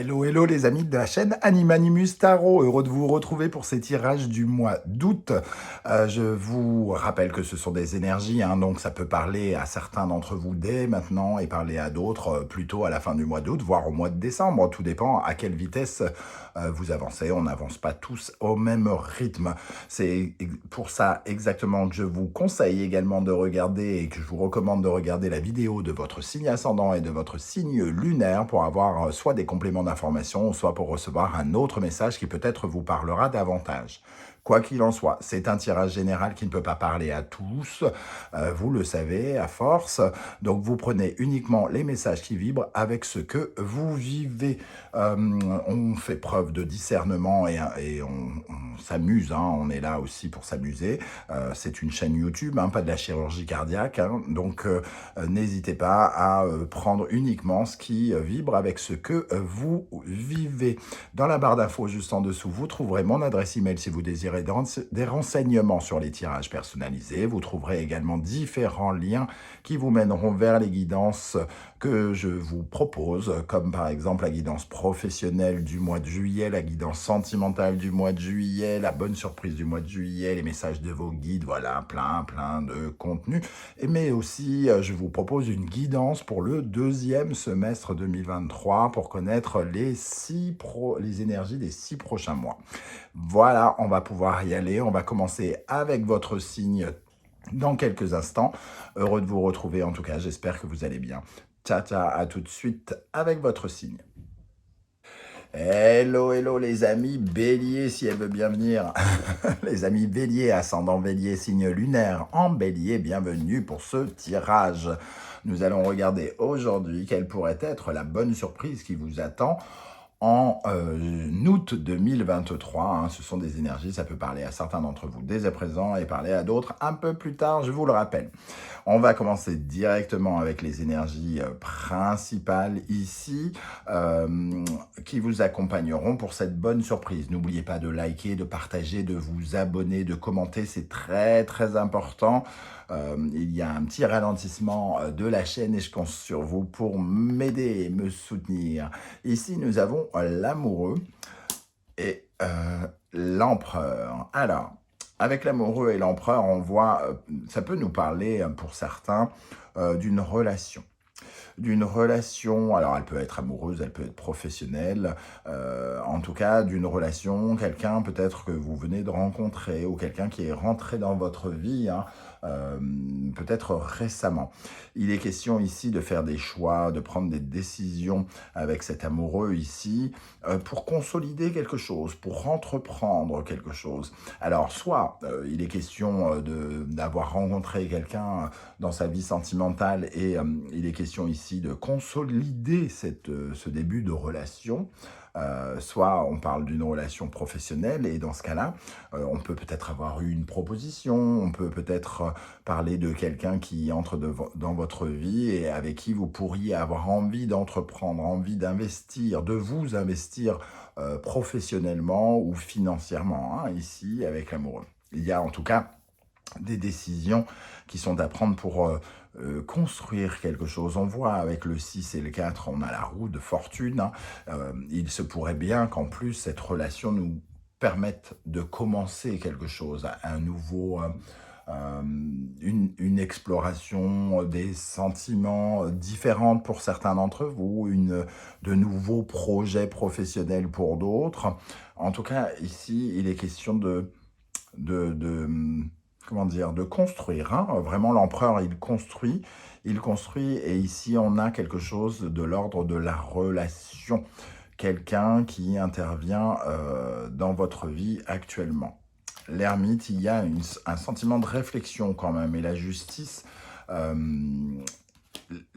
Hello, hello les amis de la chaîne Animanimus Tarot, heureux de vous retrouver pour ces tirages du mois d'août. Je vous rappelle que ce sont des énergies, donc ça peut parler à certains d'entre vous dès maintenant et parler à d'autres plutôt à la fin du mois d'août, voire au mois de décembre. Tout dépend à quelle vitesse vous avancez. On n'avance pas tous au même rythme. C'est pour ça exactement que je vous conseille également de regarder et que je vous recommande de regarder la vidéo de votre signe ascendant et de votre signe lunaire pour avoir soit des compléments d'information, soit pour recevoir un autre message qui peut-être vous parlera davantage. Quoi qu'il en soit, c'est un tirage général qui ne peut pas parler à tous, vous le savez, à force. Donc vous prenez uniquement les messages qui vibrent avec ce que vous vivez. On fait preuve de discernement et on s'amuse, on est là aussi pour s'amuser. C'est une chaîne YouTube, pas de la chirurgie cardiaque, donc n'hésitez pas à prendre uniquement ce qui vibre avec ce que vous vivez. Dans la barre d'infos juste en dessous, vous trouverez mon adresse email si vous désirez des renseignements sur les tirages personnalisés. Vous trouverez également différents liens qui vous mèneront vers les guidances que je vous propose, comme par exemple la guidance professionnelle du mois de juillet, la guidance sentimentale du mois de juillet, la bonne surprise du mois de juillet, les messages de vos guides, voilà, plein de contenu. Mais aussi, je vous propose une guidance pour le deuxième semestre 2023 pour connaître les énergies des 6 prochains mois. Voilà, on va pouvoir y aller. On va commencer avec votre signe dans quelques instants. Heureux de vous retrouver en tout cas, j'espère que vous allez bien. Ciao, ciao, à tout de suite avec votre signe. Hello, hello les amis bélier, si elle veut bien venir. Les amis bélier, ascendant bélier, signe lunaire en bélier, bienvenue pour ce tirage. Nous allons regarder aujourd'hui quelle pourrait être la bonne surprise qui vous attend en août 2023, ce sont des énergies, ça peut parler à certains d'entre vous dès à présent et parler à d'autres un peu plus tard, je vous le rappelle. On va commencer directement avec les énergies principales ici, qui vous accompagneront pour cette bonne surprise. N'oubliez pas de liker, de partager, de vous abonner, de commenter, c'est très important. Il y a un petit ralentissement de la chaîne et je compte sur vous pour m'aider et me soutenir. Ici, nous avons l'amoureux et l'empereur. Alors, avec l'amoureux et l'empereur, on voit, ça peut nous parler pour certains d'une relation. Alors elle peut être amoureuse, elle peut être professionnelle, en tout cas d'une relation, quelqu'un peut-être que vous venez de rencontrer ou quelqu'un qui est rentré dans votre vie, peut-être récemment. Il est question ici de faire des choix, de prendre des décisions avec cet amoureux ici, pour consolider quelque chose, pour entreprendre quelque chose. Alors soit il est question d'avoir rencontré quelqu'un dans sa vie sentimentale et il est question ici de consolider ce début de relation. Soit on parle d'une relation professionnelle et dans ce cas-là, on peut peut-être avoir eu une proposition, on peut peut-être parler de quelqu'un qui entre dans votre vie et avec qui vous pourriez avoir envie d'entreprendre, envie d'investir, de vous investir professionnellement ou financièrement, ici avec l'amoureux. Il y a en tout cas des décisions qui sont à prendre pour construire quelque chose. On voit avec le 6 et le 4, on a la roue de fortune. Il se pourrait bien qu'en plus, cette relation nous permette de commencer quelque chose, un nouveau... une exploration des sentiments différents pour certains d'entre vous, de nouveaux projets professionnels pour d'autres. En tout cas, ici, il est question de construire. Vraiment, l'empereur, il construit, et ici, on a quelque chose de l'ordre de la relation. Quelqu'un qui intervient dans votre vie actuellement. L'ermite, il y a un sentiment de réflexion quand même, et la justice,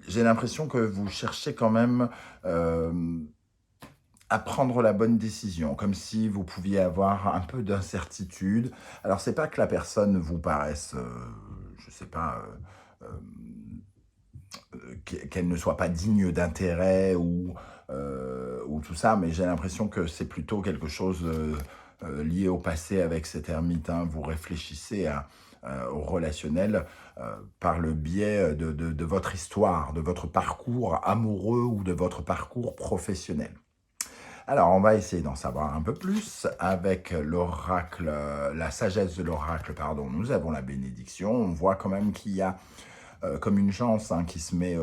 j'ai l'impression que vous cherchez quand même à prendre la bonne décision, comme si vous pouviez avoir un peu d'incertitude. Alors, c'est pas que la personne vous paraisse, je sais pas, qu'elle ne soit pas digne d'intérêt ou tout ça, mais j'ai l'impression que c'est plutôt quelque chose lié au passé avec cet ermite. Vous réfléchissez au relationnel par le biais de votre histoire, de votre parcours amoureux ou de votre parcours professionnel. Alors, on va essayer d'en savoir un peu plus avec l'oracle, la sagesse de l'oracle, pardon. Nous avons la bénédiction. On voit quand même qu'il y a comme une chance hein, qui se met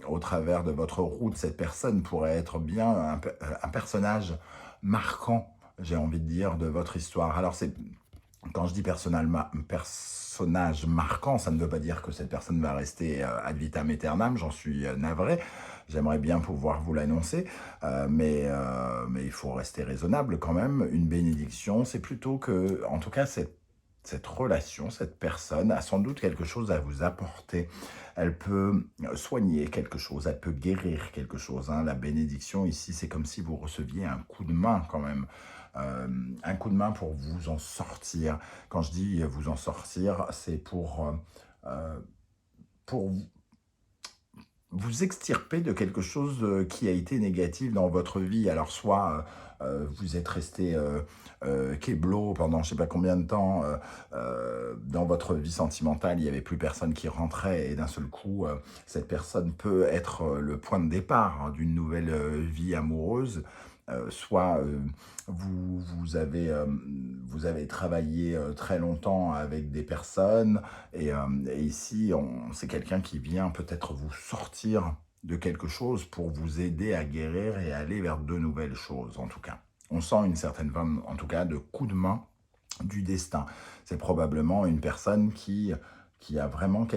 au travers de votre route. Cette personne pourrait être bien un personnage marquant, j'ai envie de dire, de votre histoire. Alors, quand je dis personnage marquant, ça ne veut pas dire que cette personne va rester ad vitam aeternam, j'en suis navré. J'aimerais bien pouvoir vous l'annoncer, mais il faut rester raisonnable quand même. Une bénédiction, c'est plutôt que, en tout cas, cette relation, cette personne a sans doute quelque chose à vous apporter. Elle peut soigner quelque chose, elle peut guérir quelque chose. Hein. La bénédiction ici, c'est comme si vous receviez un coup de main quand même. Un coup de main pour vous en sortir. Quand je dis vous en sortir, c'est pour vous extirper de quelque chose qui a été négatif dans votre vie. Alors soit vous êtes resté kéblo pendant je ne sais pas combien de temps dans votre vie sentimentale, il n'y avait plus personne qui rentrait et d'un seul coup, cette personne peut être le point de départ hein, d'une nouvelle vie amoureuse. Soit vous avez travaillé très longtemps avec des personnes et ici, c'est quelqu'un qui vient peut-être vous sortir de quelque chose pour vous aider à guérir et aller vers de nouvelles choses, en tout cas. On sent une certaine forme, en tout cas, de coup de main du destin. C'est probablement une personne qui a vraiment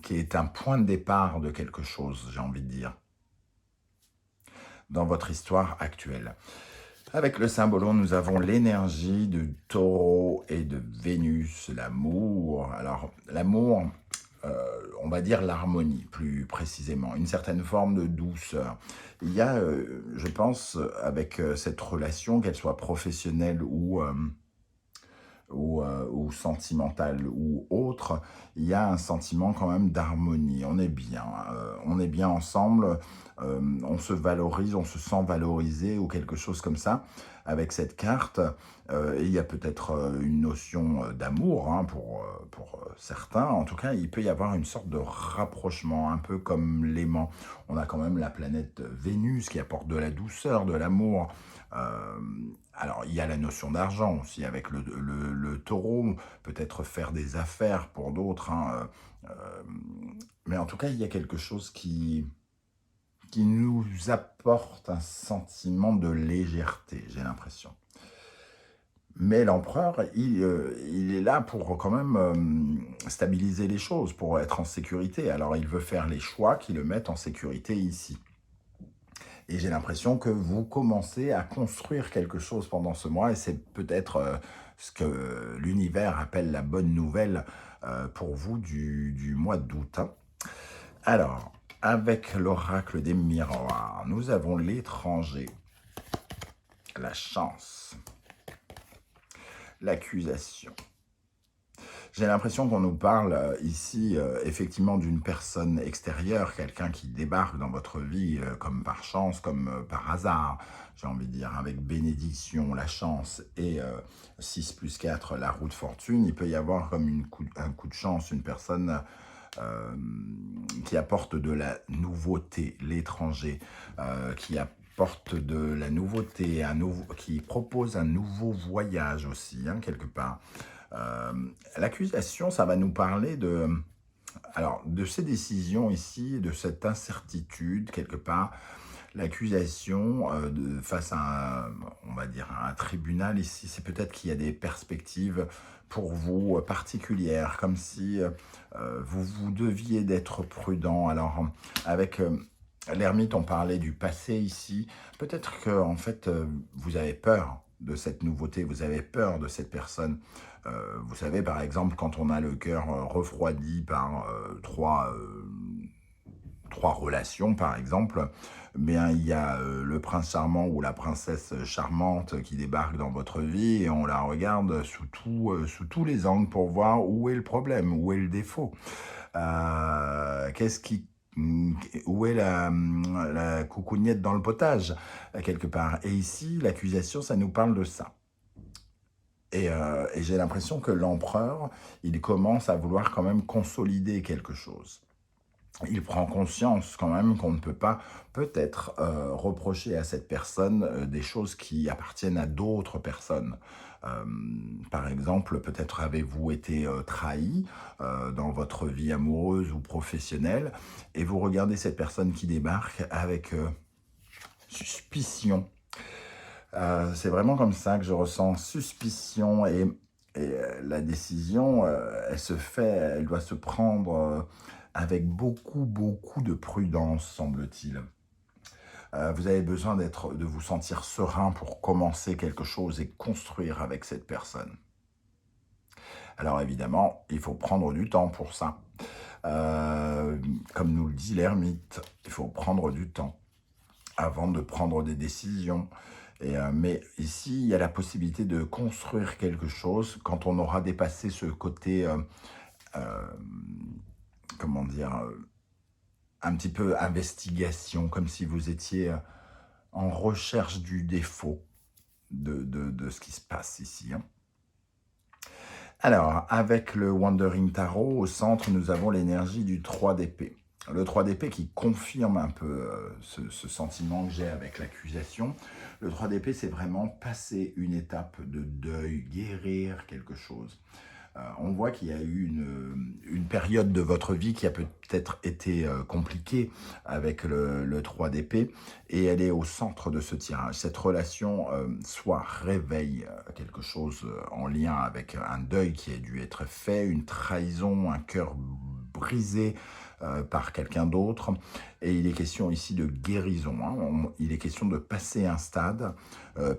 qui est un point de départ de quelque chose, j'ai envie de dire, dans votre histoire actuelle. Avec le symbolon, nous avons l'énergie du taureau et de Vénus, l'amour. Alors, l'amour, on va dire l'harmonie, plus précisément, une certaine forme de douceur. Il y a, je pense, avec cette relation, qu'elle soit professionnelle ou sentimentale ou autre, il y a un sentiment quand même d'harmonie. On est bien ensemble, on se valorise, on se sent valorisé ou quelque chose comme ça. Avec cette carte, il y a peut-être une notion d'amour hein, pour certains. En tout cas, il peut y avoir une sorte de rapprochement, un peu comme l'aimant. On a quand même la planète Vénus qui apporte de la douceur, de l'amour. Euh, alors, il y a la notion d'argent aussi avec le taureau, peut-être faire des affaires pour d'autres. Hein, mais en tout cas, il y a quelque chose qui nous apporte un sentiment de légèreté, j'ai l'impression. Mais l'empereur, il est là pour quand même stabiliser les choses, pour être en sécurité. Alors, il veut faire les choix qui le mettent en sécurité ici. Et j'ai l'impression que vous commencez à construire quelque chose pendant ce mois et c'est peut-être ce que l'univers appelle la bonne nouvelle pour vous du mois d'août. Hein. Alors, avec l'oracle des miroirs, nous avons l'étranger, la chance, l'accusation. J'ai l'impression qu'on nous parle ici effectivement d'une personne extérieure, quelqu'un qui débarque dans votre vie comme par chance, comme par hasard, j'ai envie de dire, avec bénédiction, la chance et 6 plus 4, la roue de fortune. Il peut y avoir comme un coup de chance, une personne qui apporte de la nouveauté, l'étranger, qui apporte de la nouveauté, qui propose un nouveau voyage aussi, hein, quelque part. L'accusation, ça va nous parler de ces décisions ici, de cette incertitude, quelque part. L'accusation face à, on va dire, à un tribunal ici, c'est peut-être qu'il y a des perspectives pour vous particulières, comme si vous deviez d'être prudent. Alors, avec l'ermite, on parlait du passé ici. Peut-être que en fait, vous avez peur de cette nouveauté, vous avez peur de cette personne. Vous savez, par exemple, quand on a le cœur refroidi par trois relations, par exemple, eh bien, il y a le prince charmant ou la princesse charmante qui débarque dans votre vie et on la regarde sous tous les angles pour voir où est le problème, où est le défaut. Qu'est-ce qui où est la coucougnette dans le potage, quelque part. Et ici, l'accusation, ça nous parle de ça. Et j'ai l'impression que l'empereur, il commence à vouloir quand même consolider quelque chose. il prend conscience quand même qu'on ne peut pas peut-être reprocher à cette personne des choses qui appartiennent à d'autres personnes. Euh, Par exemple, peut-être avez-vous été trahi dans votre vie amoureuse ou professionnelle et vous regardez cette personne qui débarque avec suspicion. C'est vraiment comme ça que je ressens suspicion et la décision, elle se fait, elle doit se prendre avec beaucoup, beaucoup de prudence, semble-t-il. Vous avez besoin de vous sentir serein pour commencer quelque chose et construire avec cette personne. Alors évidemment, il faut prendre du temps pour ça. Euh, Comme nous le dit l'ermite, il faut prendre du temps avant de prendre des décisions. Mais ici, il y a la possibilité de construire quelque chose quand on aura dépassé ce côté, euh, comment dire, un petit peu investigation, comme si vous étiez en recherche du défaut de ce qui se passe ici, hein. Alors, avec le Wandering Tarot, au centre, nous avons l'énergie du 3 d'épée. Le 3 d'épée qui confirme un peu ce sentiment que j'ai avec l'accusation. Le 3 d'épée, c'est vraiment passer une étape de deuil, guérir quelque chose. On voit qu'il y a eu une période de votre vie qui a peut-être été compliquée avec le 3 d'épée, et elle est au centre de ce tirage. Cette relation soit réveille quelque chose en lien avec un deuil qui a dû être fait, une trahison, un cœur brisé par quelqu'un d'autre, et il est question ici de guérison, hein. Il est question de passer un stade,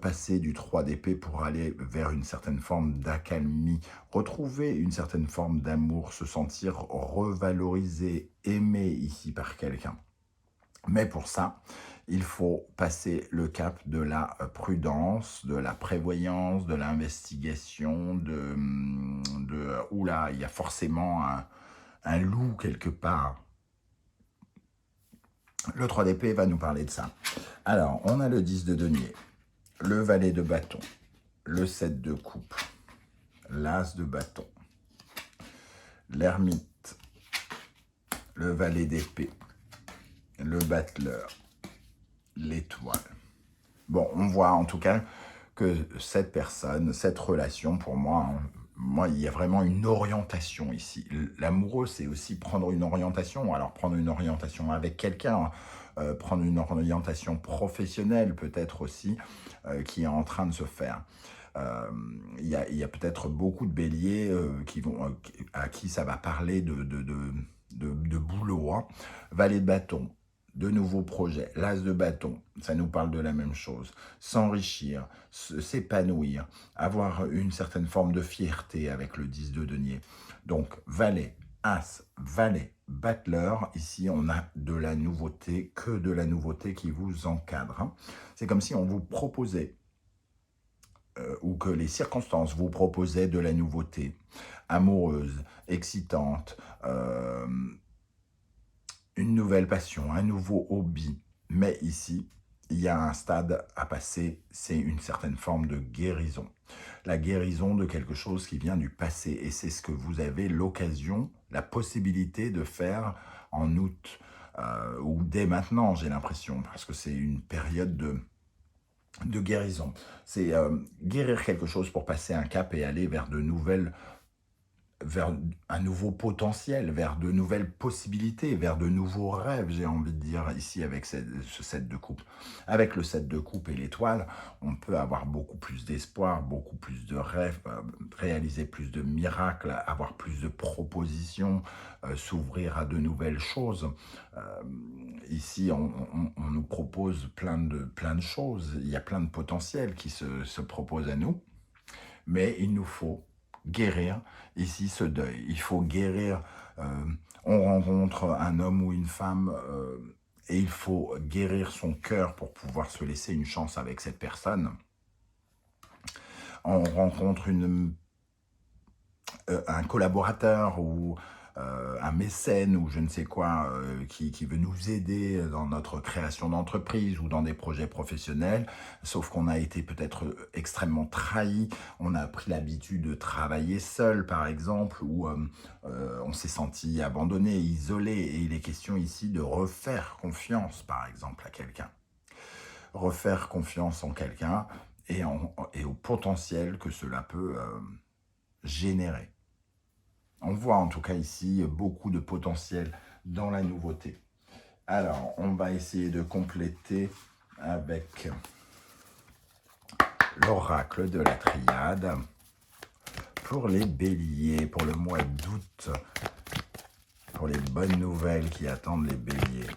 passer du 3 d'épée pour aller vers une certaine forme d'accalmie, retrouver une certaine forme d'amour, se sentir revalorisé, aimé ici par quelqu'un. Mais pour ça, il faut passer le cap de la prudence, de la prévoyance, de l'investigation, oula, il y a forcément un loup quelque part. Le 3 d'épée va nous parler de ça. Alors, on a le 10 de denier, le valet de bâton, le 7 de coupe, l'as de bâton, l'ermite, le valet d'épée, le battleur, l'étoile. Bon, on voit en tout cas que cette personne, cette relation, pour moi, hein, il y a vraiment une orientation ici. L'amoureux, c'est aussi prendre une orientation. Alors, prendre une orientation avec quelqu'un, prendre une orientation professionnelle peut-être aussi, qui est en train de se faire. Il y a peut-être beaucoup de béliers à qui ça va parler de boulot, hein. Valet de bâton, de nouveaux projets. L'as de bâton, ça nous parle de la même chose. S'enrichir, s'épanouir, avoir une certaine forme de fierté avec le 10 de denier. Donc, valet, as, valet, battleur, ici on a de la nouveauté, que de la nouveauté qui vous encadre, hein. C'est comme si on vous proposait ou que les circonstances vous proposaient de la nouveauté, amoureuse, excitante, une nouvelle passion, un nouveau hobby. Mais ici, il y a un stade à passer, c'est une certaine forme de guérison. La guérison de quelque chose qui vient du passé. Et c'est ce que vous avez l'occasion, la possibilité de faire en août, ou dès maintenant, j'ai l'impression, parce que c'est une période de guérison. C'est guérir quelque chose pour passer un cap et aller vers un nouveau potentiel, vers de nouvelles possibilités, vers de nouveaux rêves, j'ai envie de dire, ici avec ce 7 de coupe. Avec le 7 de coupe et l'étoile, on peut avoir beaucoup plus d'espoir, beaucoup plus de rêves, réaliser plus de miracles, avoir plus de propositions, s'ouvrir à de nouvelles choses. Euh, Ici, on nous propose plein de choses, il y a plein de potentiels qui se proposent à nous, mais il nous faut guérir ici ce deuil. Il faut guérir, on rencontre un homme ou une femme et il faut guérir son cœur pour pouvoir se laisser une chance avec cette personne. On rencontre un collaborateur ou un mécène ou je ne sais quoi qui veut nous aider dans notre création d'entreprise ou dans des projets professionnels, sauf qu'on a été peut-être extrêmement trahi, on a pris l'habitude de travailler seul par exemple, ou on s'est senti abandonné, isolé, et il est question ici de refaire confiance par exemple à quelqu'un. Refaire confiance en quelqu'un et au potentiel que cela peut générer. On voit en tout cas ici beaucoup de potentiel dans la nouveauté. Alors, on va essayer de compléter avec l'oracle de la triade pour les béliers, pour le mois d'août, pour les bonnes nouvelles qui attendent les béliers.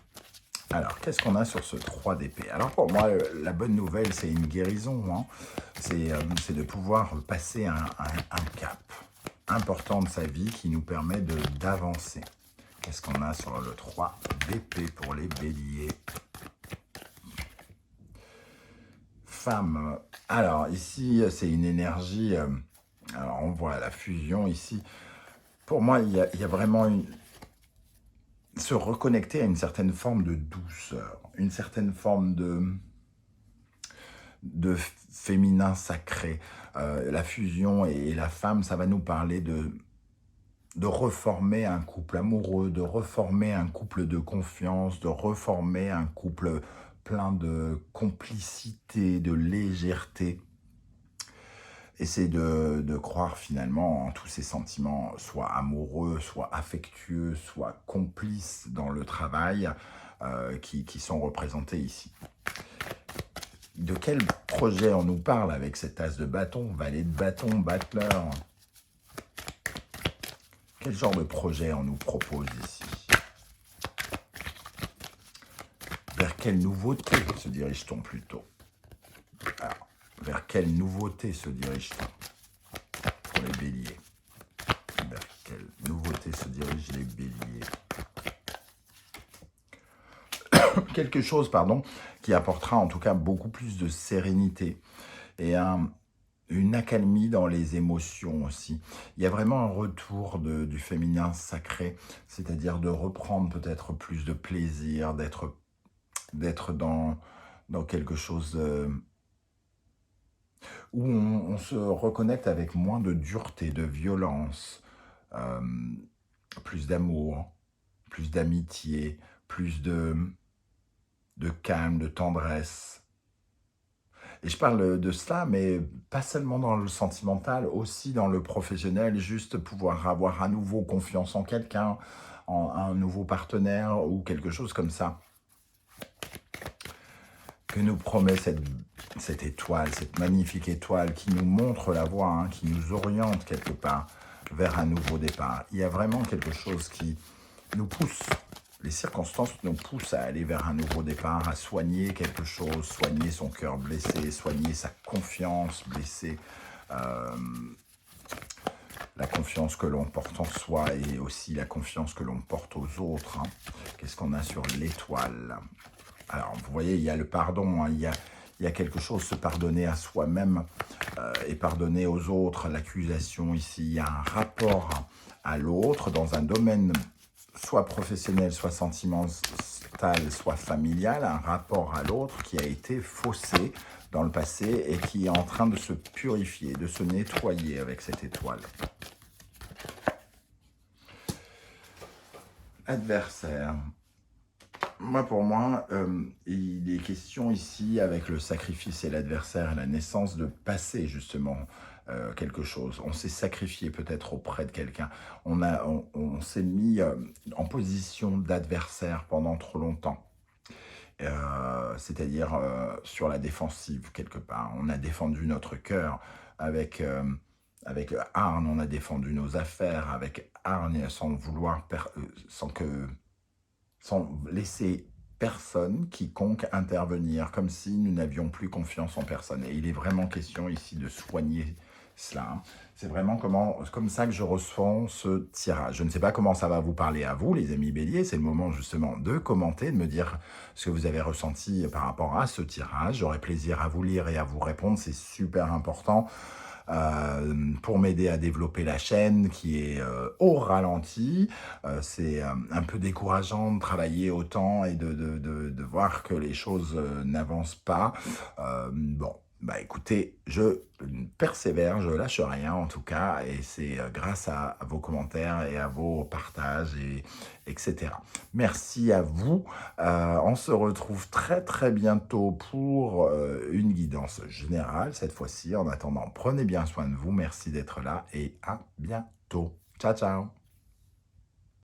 Alors, qu'est-ce qu'on a sur ce 3 d'épée? Alors pour moi, la bonne nouvelle, c'est une guérison. Hein. C'est de pouvoir passer un cap important de sa vie qui nous permet d'avancer. Qu'est-ce qu'on a sur le 3 d'épée pour les béliers? Femme. Alors ici, c'est une énergie... alors on voit la fusion ici. Pour moi, il y a vraiment se reconnecter à une certaine forme de douceur, une certaine forme de féminin sacré. La fusion et la femme, ça va nous parler de reformer un couple amoureux, de reformer un couple de confiance, de reformer un couple plein de complicité, de légèreté. Et c'est de croire finalement en tous ces sentiments, soit amoureux, soit affectueux, soit complices dans le travail, qui sont représentés ici. De quel projet on nous parle avec cet as de bâton, valet de bâton, battleur? Quel genre de projet on nous propose ici? Vers quelle nouveauté se dirige-t-on plutôt? Alors, vers quelle nouveauté se dirige-t-on pour les béliers? Vers quelle nouveauté se dirigent les béliers? Quelque chose, pardon, qui apportera en tout cas beaucoup plus de sérénité et une accalmie dans les émotions aussi. Il y a vraiment un retour du féminin sacré, c'est-à-dire de reprendre peut-être plus de plaisir, d'être dans quelque chose où on se reconnecte avec moins de dureté, de violence, plus d'amour, plus d'amitié, plus de calme, de tendresse. Et je parle de cela, mais pas seulement dans le sentimental, aussi dans le professionnel, juste pouvoir avoir à nouveau confiance en quelqu'un, en un nouveau partenaire ou quelque chose comme ça. Que nous promet cette étoile, cette magnifique étoile qui nous montre la voie, hein, qui nous oriente quelque part vers un nouveau départ. Il y a vraiment quelque chose qui nous pousse. Les circonstances nous poussent à aller vers un nouveau départ, à soigner quelque chose, soigner son cœur blessé, soigner sa confiance blessée, la confiance que l'on porte en soi et aussi la confiance que l'on porte aux autres. Hein. Qu'est-ce qu'on a sur l'étoile? Alors, vous voyez, il y a le pardon, hein, il y a quelque chose, se pardonner à soi-même et pardonner aux autres. L'accusation ici, il y a un rapport à l'autre dans un domaine soit professionnel, soit sentimental, soit familial, un rapport à l'autre qui a été faussé dans le passé et qui est en train de se purifier, de se nettoyer avec cette étoile. Adversaire. Pour moi, il est question ici, avec le sacrifice et l'adversaire et la naissance, de passer justement quelque chose. On s'est sacrifié peut-être auprès de quelqu'un. On s'est mis en position d'adversaire pendant trop longtemps. C'est-à-dire sur la défensive, quelque part. On a défendu notre cœur avec hargne, on a défendu nos affaires avec hargne, sans vouloir, sans laisser personne, quiconque intervenir, comme si nous n'avions plus confiance en personne. Et il est vraiment question ici de soigner cela. C'est vraiment comme ça que je ressens ce tirage. Je ne sais pas comment ça va vous parler à vous, les amis béliers. C'est le moment justement de commenter, de me dire ce que vous avez ressenti par rapport à ce tirage. J'aurai plaisir à vous lire et à vous répondre. C'est super important. pour m'aider à développer la chaîne qui est au ralenti. C'est un peu décourageant de travailler autant et de voir que les choses n'avancent pas. Bon, bah écoutez, je persévère, je lâche rien en tout cas, et c'est grâce à vos commentaires et à vos partages, etc. Merci à vous. On se retrouve très très bientôt pour une guidance générale cette fois-ci. En attendant, prenez bien soin de vous. Merci d'être là et à bientôt. Ciao, ciao.